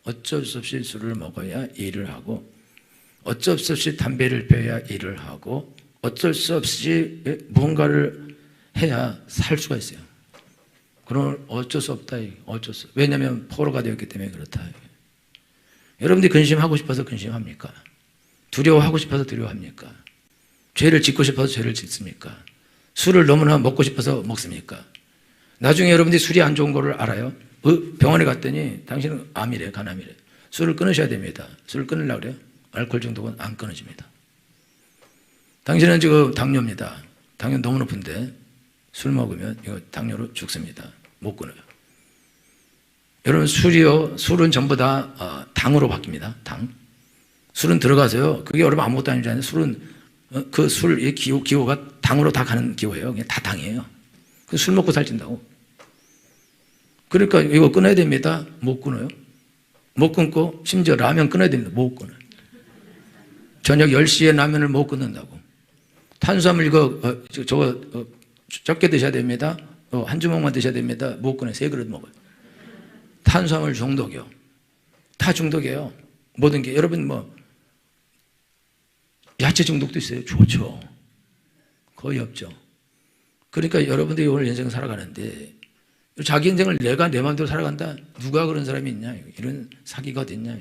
어쩔 수 없이 술을 먹어야 일을 하고 어쩔 수 없이 담배를 피워야 일을 하고 어쩔 수 없이 무언가를 해야 살 수가 있어요. 그럼 어쩔 수 없다. 어쩔 수. 왜냐하면 포로가 되었기 때문에 그렇다. 여러분들이 근심하고 싶어서 근심합니까? 두려워하고 싶어서 두려워합니까? 죄를 짓고 싶어서 죄를 짓습니까? 술을 너무나 먹고 싶어서 먹습니까? 나중에 여러분들이 술이 안 좋은 거를 알아요? 병원에 갔더니 당신은 암이래, 간암이래. 술을 끊으셔야 됩니다. 술을 끊으려고 그래요? 알코올 중독은 안 끊어집니다. 당신은 지금 당뇨입니다. 당뇨 너무 높은데 술 먹으면 이거 당뇨로 죽습니다. 못 끊어요. 여러분 술은 전부 다 당으로 바뀝니다. 당. 술은 들어가서요. 그게 여러분 아무것도 아니지 않아요. 술은 그 술의 기호가 당으로 다 가는 기호예요. 그냥 다 당이에요. 그 술 먹고 살찐다고. 그러니까 이거 끊어야 됩니다. 못 끊어요. 못 끊고 심지어 라면 끊어야 됩니다. 못 끊어요. 저녁 10시에 라면을 못 끊는다고. 탄수화물 이거 저거 적게 드셔야 됩니다. 한 주먹만 드셔야 됩니다. 못 끊어요. 3그릇 먹어요. 탄수화물 중독이요. 다 중독이에요. 모든 게. 여러분 야채 중독도 있어요. 좋죠. 거의 없죠. 그러니까 여러분들이 오늘 인생 살아가는데 자기 인생을 내가 내 마음대로 살아간다? 누가 그런 사람이 있냐? 이런 사기가 어디 있냐?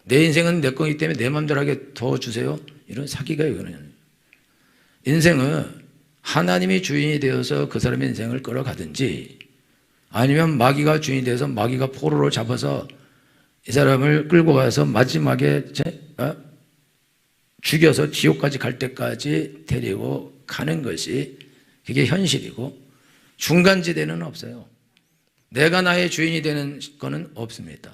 내 인생은 내 거기 때문에 내 마음대로 하게 도와주세요. 이런 사기가 이거는. 인생은 하나님이 주인이 되어서 그 사람의 인생을 끌어가든지 아니면 마귀가 주인이 되어서 마귀가 포로로 잡아서 이 사람을 끌고 가서 마지막에 죽여서 지옥까지 갈 때까지 데리고 가는 것이 그게 현실이고 중간지대는 없어요. 내가 나의 주인이 되는 거는 없습니다.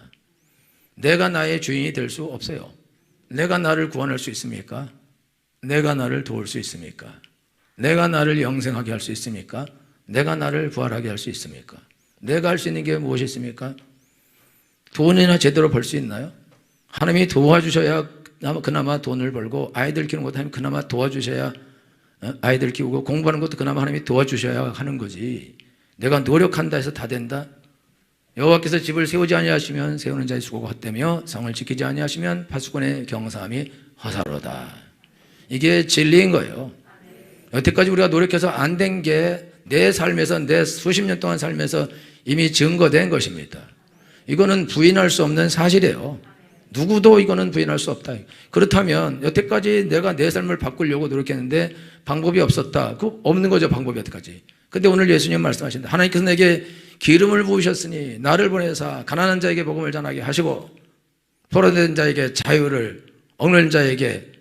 내가 나의 주인이 될 수 없어요. 내가 나를 구원할 수 있습니까? 내가 나를 도울 수 있습니까? 내가 나를 영생하게 할 수 있습니까? 내가 나를 부활하게 할 수 있습니까? 내가 할 수 있는 게 무엇이 있습니까? 돈이나 제대로 벌 수 있나요? 하나님이 도와주셔야 그나마 돈을 벌고 아이들 키우는 것도 하나님 그나마 도와주셔야 아이들 키우고 공부하는 것도 그나마 하나님이 도와주셔야 하는 거지. 내가 노력한다 해서 다 된다? 여호와께서 집을 세우지 아니하시면 세우는 자의 수고가 헛되며 성을 지키지 아니하시면 파수꾼의 경사함이 허사로다. 이게 진리인 거예요. 여태까지 우리가 노력해서 안 된 게 내 삶에서 내 수십 년 동안 삶에서 이미 증거된 것입니다. 이거는 부인할 수 없는 사실이에요. 누구도 이거는 부인할 수 없다. 그렇다면 여태까지 내가 내 삶을 바꾸려고 노력했는데 방법이 없었다. 그 없는 거죠, 방법이 여태까지. 근데 오늘 예수님 말씀하신다. 하나님께서 내게 기름을 부으셨으니 나를 보내사 가난한 자에게 복음을 전하게 하시고 포로된 자에게 자유를 억눌린 자에게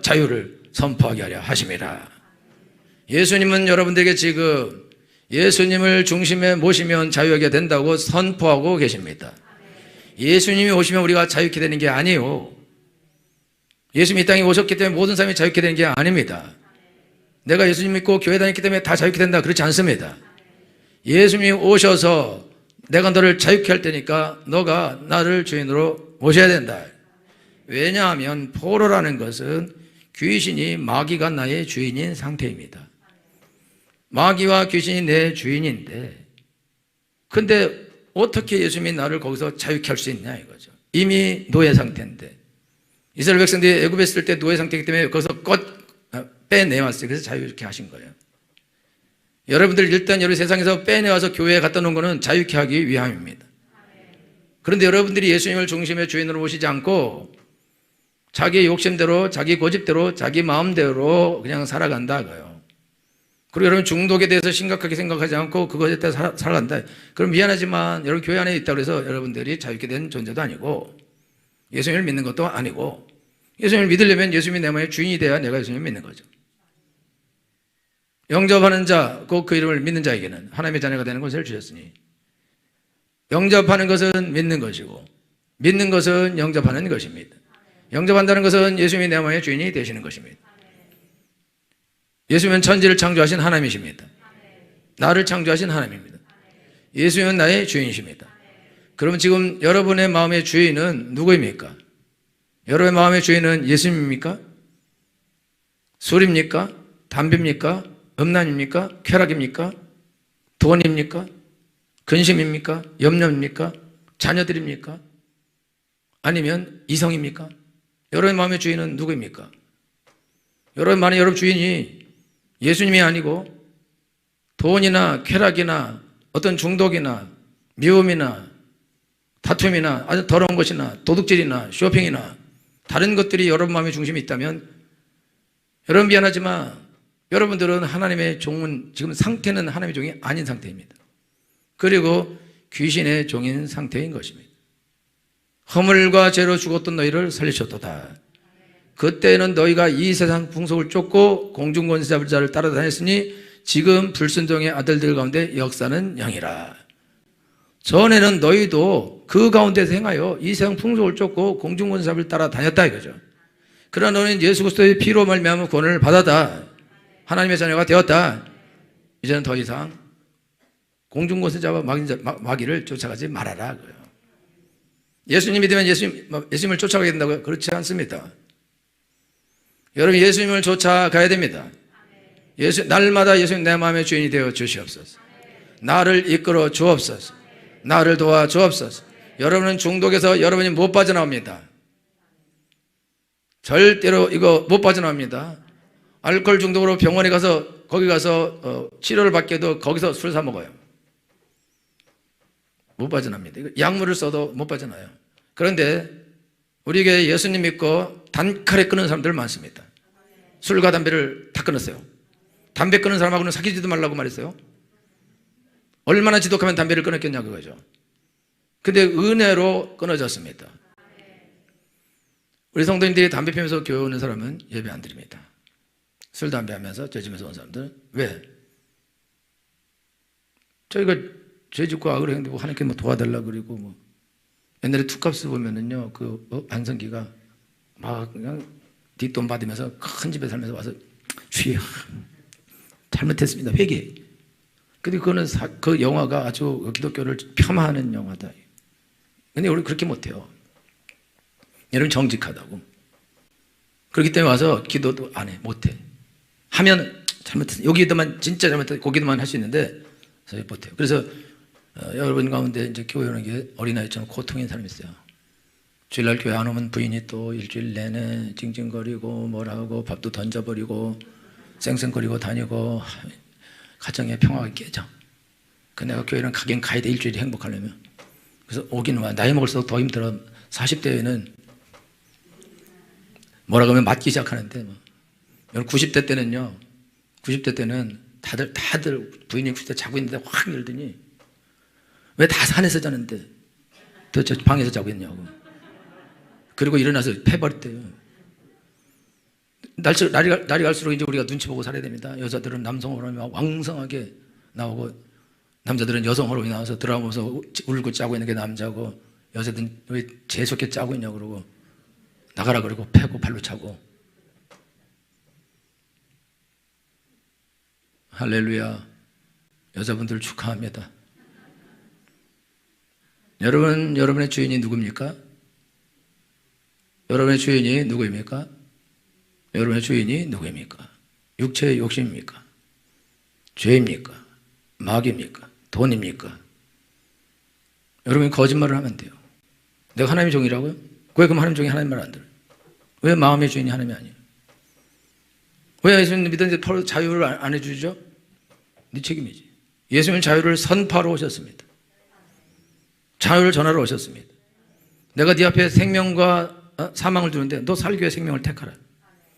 자유를 선포하게 하려 하심이라. 예수님은 여러분들에게 지금 예수님을 중심에 모시면 자유하게 된다고 선포하고 계십니다. 예수님이 오시면 우리가 자유케 되는 게 아니에요. 예수님이 이 땅에 오셨기 때문에 모든 사람이 자유케 되는 게 아닙니다. 내가 예수님 믿고 교회 다녔기 때문에 다 자유케 된다, 그렇지 않습니다. 예수님이 오셔서 내가 너를 자유케 할 테니까 너가 나를 주인으로 모셔야 된다. 왜냐하면 포로라는 것은 귀신이 마귀가 나의 주인인 상태입니다. 마귀와 귀신이 내 주인인데 근데 어떻게 예수님이 나를 거기서 자유케 할 수 있냐 이거죠. 이미 노예 상태인데 이스라엘 백성들이 애굽에 있을 때 노예 상태이기 때문에 거기서 빼내왔어요. 그래서 자유케 하신 거예요. 여러분들 일단 여러분 세상에서 빼내와서 교회에 갖다 놓은 거는 자유케 하기 위함입니다. 그런데 여러분들이 예수님을 중심의 주인으로 모시지 않고 자기 욕심대로 자기 고집대로 자기 마음대로 그냥 살아간다 그래요. 그리고 여러분 중독에 대해서 심각하게 생각하지 않고 그것에 따라 살아간다. 그럼 미안하지만 여러분 교회 안에 있다고 해서 여러분들이 자유케 된 존재도 아니고 예수님을 믿는 것도 아니고 예수님을 믿으려면 예수님이 내 마음의 주인이 돼야 내가 예수님을 믿는 거죠. 영접하는 자, 곧 그 이름을 믿는 자에게는 하나님의 자녀가 되는 것을 주셨으니 영접하는 것은 믿는 것이고 믿는 것은 영접하는 것입니다. 영접한다는 것은 예수님이 내 마음의 주인이 되시는 것입니다. 예수님은 천지를 창조하신 하나님이십니다. 나를 창조하신 하나님입니다. 예수님은 나의 주인이십니다. 그러면 지금 여러분의 마음의 주인은 누구입니까? 여러분의 마음의 주인은 예수님입니까? 술입니까? 담배입니까? 음란입니까? 쾌락입니까? 돈입니까? 근심입니까? 염려입니까? 자녀들입니까? 아니면 이성입니까? 여러분의 마음의 주인은 누구입니까? 만약 여러분 주인이 예수님이 아니고 돈이나 쾌락이나 어떤 중독이나 미움이나 다툼이나 아주 더러운 것이나 도둑질이나 쇼핑이나 다른 것들이 여러분 마음의 중심에 있다면 여러분 미안하지만 여러분들은 하나님의 종은 지금 상태는 하나님의 종이 아닌 상태입니다. 그리고 귀신의 종인 상태인 것입니다. 허물과 죄로 죽었던 너희를 살리셨도다. 그때는 너희가 이 세상 풍속을 쫓고 공중권세 잡을 자를 따라다녔으니 지금 불순종의 아들들 가운데 역사는 영이라. 전에는 너희도 그 가운데서 행하여 이 세상 풍속을 쫓고 공중권세 잡을 따라다녔다 이거죠. 그러나 너희는 예수 그리스도의 피로 말미암아 구원을 받았다. 하나님의 자녀가 되었다. 이제는 더 이상 공중권세 잡아 마귀를 쫓아가지 말아라. 예수님 믿으면 예수님을 쫓아가게 된다고요? 그렇지 않습니다. 여러분 예수님을 쫓아가야 됩니다. 날마다 예수님 내 마음의 주인이 되어 주시옵소서. 나를 이끌어 주옵소서. 나를 도와 주옵소서. 여러분은 중독에서 여러분이 못 빠져나옵니다. 절대로 이거 못 빠져나옵니다. 알코올 중독으로 병원에 가서 거기 가서 치료를 받게 해도 거기서 술 사 먹어요. 못 빠져납니다. 이거 약물을 써도 못 빠져나요. 그런데 우리에게 예수님 믿고 단칼에 끊는 사람들 많습니다. 술과 담배를 다 끊었어요. 담배 끊는 사람하고는 사귀지도 말라고 말했어요. 얼마나 지독하면 담배를 끊었겠냐 그거죠. 근데 은혜로 끊어졌습니다. 우리 성도님들이 담배 피우면서 교회 오는 사람은 예배 안 드립니다. 술, 담배 하면서 죄 지면서 온 사람들. 왜? 저희가 죄 짓고 악을 했는데 뭐 하나님께 뭐 도와달라 그리고 뭐 옛날에 투캅스 보면은요 그 안성기가 막 그냥 뒷돈 받으면서 큰 집에 살면서 와서 주여 잘못했습니다 회개. 근데 그거는 그 영화가 아주 기독교를 폄하하는 영화다. 근데 우리 그렇게 못해요. 여러분 정직하다고. 그렇기 때문에 와서 기도도 안 해, 못해. 하면 잘못했어. 여기도만 진짜 잘못했어. 거기도만 할 수 있는데 못해요. 그래서 여러분 가운데 이제 교회 오는 게 어린아이처럼 고통인 사람이 있어요. 주일날 교회 안 오면 부인이 또 일주일 내내 징징거리고 뭐라고 밥도 던져버리고 쌩쌩거리고 다니고 가정의 평화가 깨져. 그 내가 교회는 가긴 가야 돼. 일주일이 행복하려면. 그래서 오기는 와. 나이 먹을수록 더 힘들어. 40대에는 뭐라 그러면 맞기 시작하는데 뭐. 90대 때는요. 90대 때는 다들 부인이 90대 자고 있는데 확 열더니 왜 다 산에서 자는데 도대체 방에서 자고 있냐고. 그리고 일어나서 패버렸대요. 날이 갈수록 이제 우리가 눈치 보고 살아야 됩니다. 여자들은 남성 호르몬이 왕성하게 나오고 남자들은 여성 호르몬이 나와서 드라마 보면서 울고 짜고 있는 게 남자고 여자들은 왜 재수없게 짜고 있냐고 그러고 나가라 그러고 패고 발로 차고. 할렐루야. 여자분들 축하합니다. 여러분의 주인이 누굽니까? 여러분의 주인이 누구입니까? 여러분의 주인이 누구입니까? 육체의 욕심입니까? 죄입니까? 마귀입니까? 돈입니까? 여러분이 거짓말을 하면 돼요. 내가 하나님의 종이라고요? 왜 그럼 하나님 종이 하나님 말 안 들어요? 왜 마음의 주인이 하나님이 아니에요? 왜 예수님 믿었는데 바로 자유를 안 해주죠? 네 책임이지. 예수님은 자유를 선포하러 오셨습니다. 자유를 전하러 오셨습니다. 내가 네 앞에 생명과 사망을 두는데 너 살기의 생명을 택하라.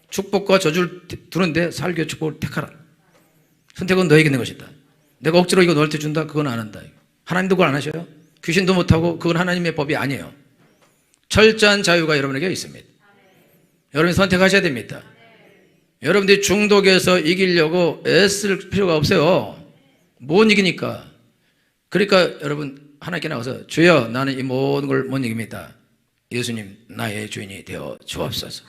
축복과 저주를 두는데 살기의 축복을 택하라. 선택은 너에게 있는 것이다. 내가 억지로 이거 너한테 준다? 그건 안 한다. 하나님도 그걸 안 하셔요. 귀신도 못하고 그건 하나님의 법이 아니에요. 철저한 자유가 여러분에게 있습니다. 여러분이 선택하셔야 됩니다. 여러분들이 중독에서 이기려고 애쓸 필요가 없어요. 못 이기니까. 그러니까 여러분 하나님께 나가서 주여 나는 이 모든 걸 못 이깁니다. 예수님 나의 주인이 되어 주옵소서.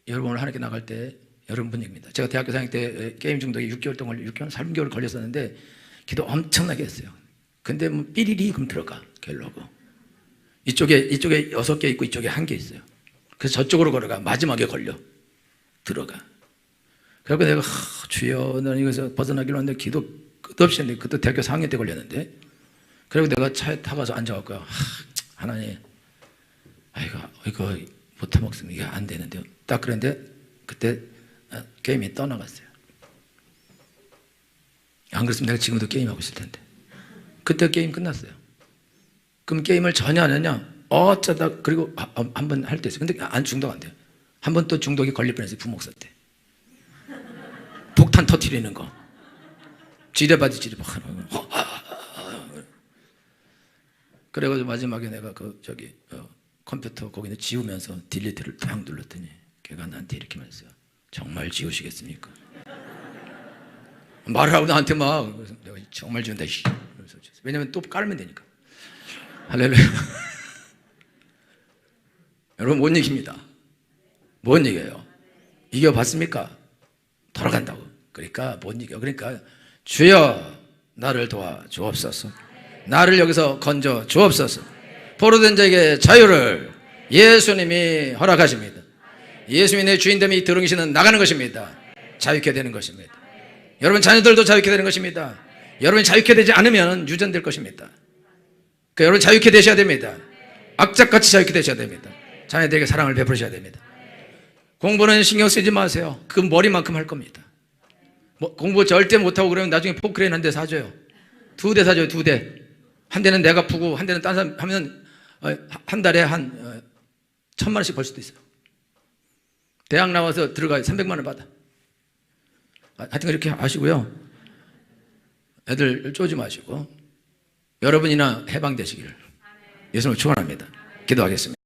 여러분 하나님께 나갈 때 여러분 분입니다. 제가 대학교 4학년 때 게임 중독에 6개월, 3개월 걸렸었는데 기도 엄청나게 했어요. 근데 뭐 삐리리 그럼 들어가 결로고 이쪽에 6개 있고 이쪽에 1개 있어요. 그래서 저쪽으로 걸어가. 마지막에 걸려. 들어가. 그래서 내가 주여 나는 이것에서 벗어나기로 하는데 기도 끝없이 했는데 그때 대학교 4학년 때 걸렸는데 그리고 내가 차에 타가서 앉아갖고 하나님 이거 못해먹으면 이게 안 되는데요. 딱 그런데 그때 게임이 떠나갔어요. 안 그랬으면 내가 지금도 게임하고 있을 텐데. 그때 게임 끝났어요. 그럼 게임을 전혀 안 했냐? 어쩌다 그리고 한 번 할 때 있어요. 근데 안 중독 안 돼요. 한 번 또 중독이 걸릴 뻔했어요. 부목사 때. 폭탄 터뜨리는 거. 지뢰바지 그래가지고 마지막에 내가 컴퓨터 거기는 지우면서 딜리트를 딱 눌렀더니 걔가 나한테 이렇게 말했어요. 정말 지우시겠습니까? 말을 하고 나한테 막 그래서 내가 정말 지운다. 왜냐면 또 깔면 되니까. 할렐루야. 여러분 못 이깁니다. 못 이겨요. 이겨봤습니까? 돌아간다고. 그러니까 못 이겨. 그러니까 주여 나를 도와 주옵소서. 나를 여기서 건져 주옵소서. 포로된 자에게 자유를 예수님이 허락하십니다. 예수님이 내 주인됨이 들어오시는 나가는 것입니다. 자유케 되는 것입니다. 여러분 자녀들도 자유케 되는 것입니다. 여러분이 자유케 되지 않으면 유전될 것입니다. 그러니까 여러분 자유케 되셔야 됩니다. 악착같이 자유케 되셔야 됩니다. 자녀들에게 사랑을 베푸셔야 됩니다. 공부는 신경 쓰지 마세요. 그 머리만큼 할 겁니다. 공부 절대 못하고 그러면 나중에 포크레인 1대 사줘요. 2대 사줘요. 2대. 한 대는 내가 푸고 한 대는 딴 사람 하면 한 달에 한 1,000만 원씩 벌 수도 있어요. 대학 나와서 들어가야 300만 원 받아. 하여튼 그렇게 아시고요. 애들 쪼지 마시고 여러분이나 해방되시기를 예수님을 축원합니다. 기도하겠습니다.